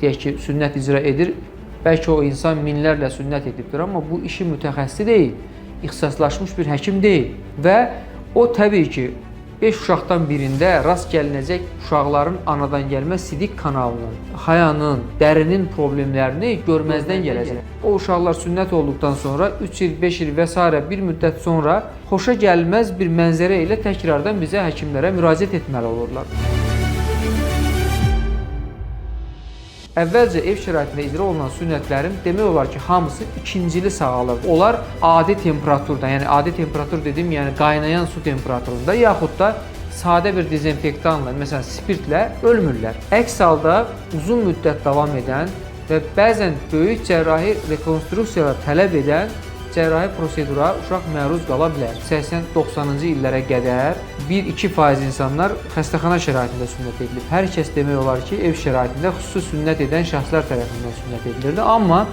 deyək ki, sünnət icra edir, bəlkə o insan minlərlə sünnət edibdir, amma bu işin mütəxəssisi deyil, ixtisaslaşmış bir həkim deyil və o təbii ki, 5 uşaqdan birində rast gəlinəcək uşaqların anadan gəlmə sidik kanalının, hayanın, dərinin problemlərini görməzdən gələcək. O uşaqlar sünnət olduqdan sonra 3 il, 5 il və s. bir müddət sonra xoşa gəlməz bir mənzərə ilə təkrardan bizə həkimlərə müraciət etməli olurlar. Əvvəlcə ev şəraitində icra olunan sünnətlərin demək olar ki, hamısı ikincili sağalır. Onlar adi temperaturda, yəni adi temperatur dedim, yəni qaynayan su temperaturunda yaxud da sadə bir dezinfektanla, məsələn spirtlə ölmürlər. Əks halda uzun müddət davam edən və bəzən böyük cərrahi rekonstruksiyalar tələb edən cərrahi prosedura uşaq məruz qala bilər. 80-90-cı illərə qədər 1-2% insanlar xəstəxana şəraitində sünnət edilib. Hər kəs demək olar ki, ev şəraitində xüsusi sünnət edən şəxslər tərəfindən sünnət edilirdi. Amma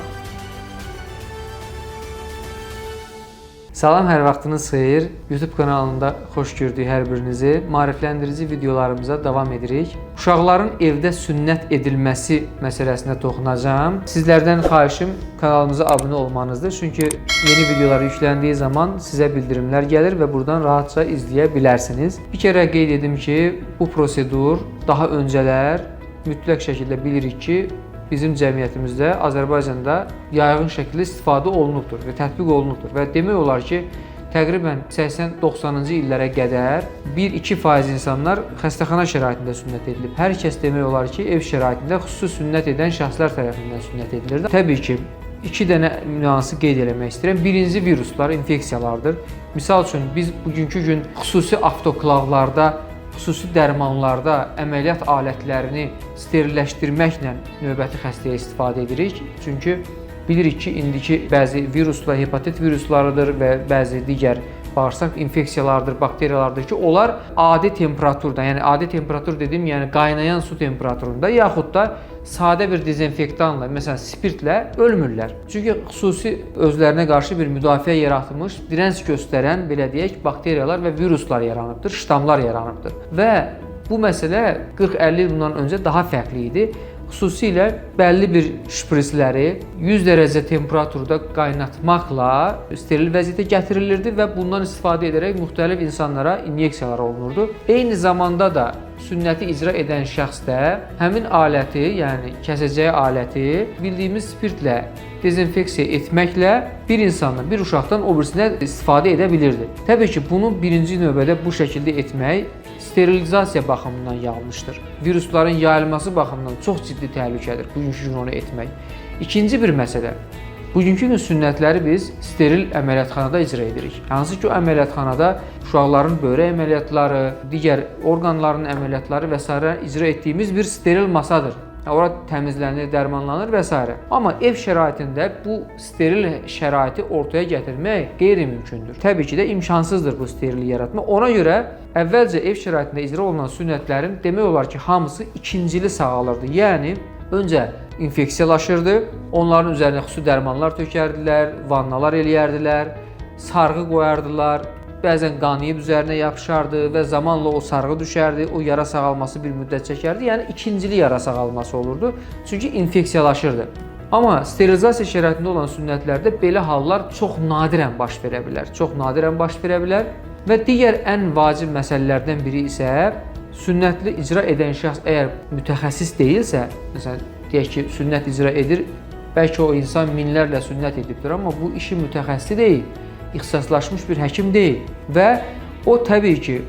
salam, hər vaxtınız xeyir. YouTube kanalında xoş gördük hər birinizi. Maarifləndirici videolarımıza davam edirik. Uşaqların evdə sünnət edilməsi məsələsinə toxunacağam. Sizlərdən xahişim kanalımıza abunə olmanızdır. Çünki yeni videolar yükləndiyi zaman sizə bildirimlər gəlir və buradan rahatca izləyə bilərsiniz. Bir kərə qeyd edim ki, bu prosedur daha öncələr mütləq şəkildə bilirik ki, bizim cəmiyyətimizdə, Azərbaycanda yaygın şəkildə istifadə olunubdur və tətbiq olunubdur və demək olar ki, təqribən 80-90-cı illərə qədər 1-2% insanlar xəstəxana şəraitində sünnət edilib. Hər kəs demək olar ki, ev şəraitində xüsusi sünnət edən şəxslər tərəfindən sünnət edilirdi. Təbii ki, 2 dənə nüansı qeyd eləmək istəyirəm. Birinci viruslar, infeksiyalardır. Misal üçün, biz bugünkü gün xüsusi avtoklavlarda, xüsusi dərmanlarda əməliyyat alətlərini sterilləşdirməklə növbəti xəstəyə istifadə edirik. Çünki bilirik ki, indiki bəzi viruslar hepatit viruslarıdır və bəzi digər bağırsaq infeksiyalardır, bakteriyalardır ki, onlar adi temperaturda, yəni adi temperatur dedim, yəni qaynayan su temperaturunda yaxud da sadə bir dezinfektanla, məsələn spirtlə ölmürlər. Çünki xüsusi özlərinə qarşı bir müdafiə yaratmış, dirənc göstərən, belə deyək, bakteriyalar və viruslar yaranıbdır, ştamlar yaranıbdır. Və bu məsələ 40-50 il bundan öncə daha fərqli idi. Xüsusilə bəlli bir şprisləri 100 dərəcə temperaturda qaynatmaqla steril vəziyyətə gətirilirdi və bundan istifadə edərək müxtəlif insanlara inyeksiyalar olunurdu. Eyni zamanda da sünnəti icra edən şəxs də həmin aləti, yəni kəsəcəyi aləti bildiyimiz spirtlə dezinfeksiya etməklə bir insandan, bir uşaqdan o birisinə istifadə edə bilirdi. Təbii ki, bunu birinci növbədə bu şəkildə etmək sterilizasiya baxımından yanlışdır. Virusların yayılması baxımından çox ciddi təhlükədir bugünkü gün onu etmək. İkinci bir məsələ, bugünkü gün sünnətləri biz steril əməliyyatxanada icra edirik. Hansı ki, o əməliyyatxanada uşaqların böyrək əməliyyatları, digər orqanların əməliyyatları və s. icra etdiyimiz bir steril masadır. Ora təmizlənir, dərmanlanır və s. Amma ev şəraitində bu steril şəraiti ortaya gətirmək qeyri-mümkündür. Təbii ki də imkansızdır bu sterili yaratmaq. Ona görə əvvəlcə ev şəraitində icra olunan sünnətlərin demək olar ki, hamısı ikincili sağalırdı. Yəni, öncə infeksiyalaşırdı, onların üzərinə xüsusi dərmanlar tökərdilər, vannalar eləyərdilər, sarğı qoyardılar. Bəzən qanıyıb üzərinə yapışardı və zamanla o sarğı düşərdi, o yara sağalması bir müddət çəkərdi. Yəni ikincili yara sağalması olurdu. Çünki infeksiyalaşırdı. Amma sterilizasiya şəraitində olan sünnətlərdə belə hallar çox nadirən baş verə bilər. Çox nadirən baş verə bilər və digər ən vacib məsələlərdən biri isə sünnətli icra edən şəxs əgər mütəxəssis deyilsə, məsələn, deyək ki, sünnət icra edir, bəlkə o insan minlərlə sünnət edibdir, amma bu işin mütəxəssisi deyil, ixtisaslaşmış bir həkim deyil və o təbii ki,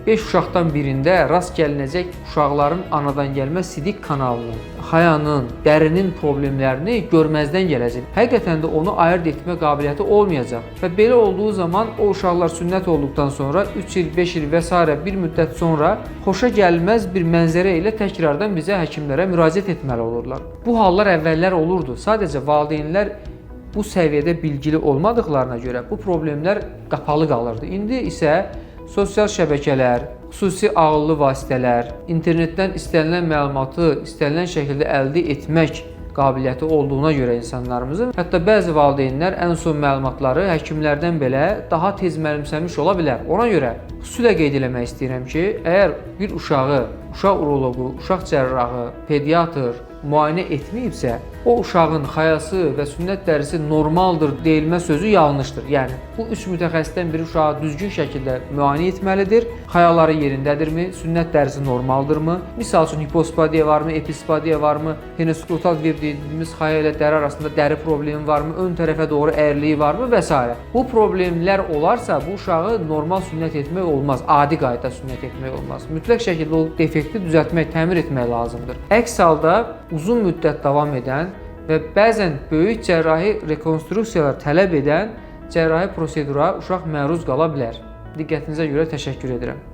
5 uşaqdan birində rast gəlinəcək uşaqların anadan gəlmə sidik kanalının, hayanın, dərinin problemlərini görməzdən gələcək. Həqiqətən də onu ayırd etmə qabiliyyəti olmayacaq və belə olduğu zaman o uşaqlar sünnət olduqdan sonra 3 il, 5 il və s. bir müddət sonra xoşa gəlməz bir mənzərə ilə təkrardan bizə həkimlərə müraciət etməli olurlar. Bu hallar əvvəllər olurdu. Sadəcə valideynlər bu səviyyədə bilgili olmadıqlarına görə bu problemlər qapalı qalırdı. İndi isə sosial şəbəkələr, xüsusi ağıllı vasitələr, internetdən istənilən məlumatı istənilən şəkildə əldə etmək qabiliyyəti olduğuna görə insanlarımızın, hətta bəzi valideynlər ən son məlumatları həkimlərdən belə daha tez mənimsəmiş ola bilər. Ona görə xüsusilə qeyd eləmək istəyirəm ki, əgər bir uşağı, uşaq uroloqu, uşaq cərrahı, pediatr, müayinə etməyibsə, o uşağın xayası və sünnət dərisi normaldır deyilmə sözü yanlışdır. Yəni bu 3 mütəxəssisdən biri uşağı düzgün şəkildə müayinə etməlidir. Xayaları yerindədirmi? Sünnət dərisi normaldırmı? Misal üçün hipospadiya varmı, epispadiya varmı? Henoskrotal vev dediyimiz xaya ilə dəri arasında dəri problemi varmı? Ön tərəfə doğru əyriliyi varmı və s. Bu problemlər olarsa bu uşağı normal sünnət etmək olmaz. Adi qaydada sünnət etmək olmaz. Mütləq şəkildə o defekti düzəltmək, təmir etmək lazımdır. Əks halda uzun müddət davam edən və bəzən böyük cərrahi rekonstruksiyalar tələb edən cərrahi prosedura uşaq məruz qala bilər. Diqqətinizə görə təşəkkür edirəm.